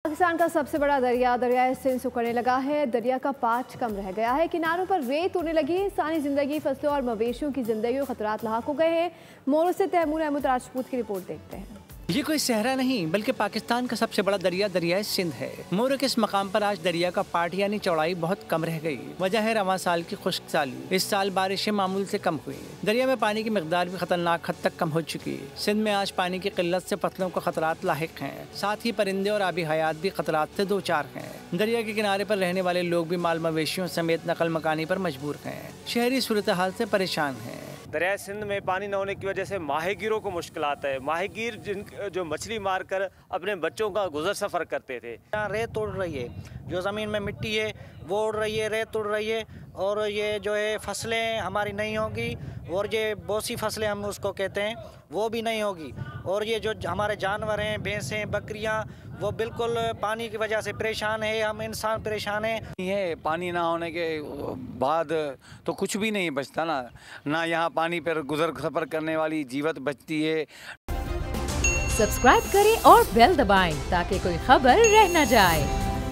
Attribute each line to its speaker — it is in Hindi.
Speaker 1: पाकिस्तान का सबसे बड़ा दरियाए सिंध सुखड़ने लगा है। दरिया का पाठ कम रह गया है। किनारों पर रेत उड़ने लगी है। इंसानी जिंदगी, फसलों और मवेशियों की जिंदगी को खतरात लाक हो गए हैं। मोरू से तैमूर अहमद राजपूत की रिपोर्ट देखते हैं।
Speaker 2: ये कोई सहरा नहीं बल्कि पाकिस्तान का सबसे बड़ा दरियाए सिंध है। मोरू के इस मकाम पर आज दरिया का पाठ यानी चौड़ाई बहुत कम रह गई। वजह है रवां साल की खुश्क साली। इस साल बारिशें मामूल से कम हुई। दरिया में पानी की मिकदार भी खतरनाक हद तक कम हो चुकी है। सिंध में आज पानी की किल्लत से फसलों को खतरात लाहिक हैं। साथ ही परिंदे और आबी हयात भी खतरात से दो चार हैं। दरिया के किनारे पर रहने वाले लोग भी माल मवेशियों समेत नकल मकानी पर मजबूर हैं। शहरी सूरत हाल से परेशान हैं।
Speaker 3: दरिया सिंध में पानी न होने की वजह से माहीगीरों को मुश्किल आता है। माहीगीर जो मछली मारकर अपने बच्चों का गुजर सफ़र करते थे।
Speaker 4: यहाँ रेत उड़ रही है, जो ज़मीन में मिट्टी है वो उड़ रही है, रेत उड़ रही है। और ये जो है फसलें हमारी नहीं होगी, और ये बोसी फसलें हम उसको कहते हैं, वो भी नहीं होगी। और ये जो हमारे जानवर हैं, भैंसें, बकरियां, वो बिल्कुल पानी की वजह से परेशान है। हम इंसान परेशान हैं।
Speaker 5: ये पानी ना होने के बाद तो कुछ भी नहीं बचता ना यहाँ पानी पर गुजर सफर करने वाली जीवत बचती है।
Speaker 6: सब्सक्राइब करें और बेल दबाएं ताकि कोई खबर रह न जाए।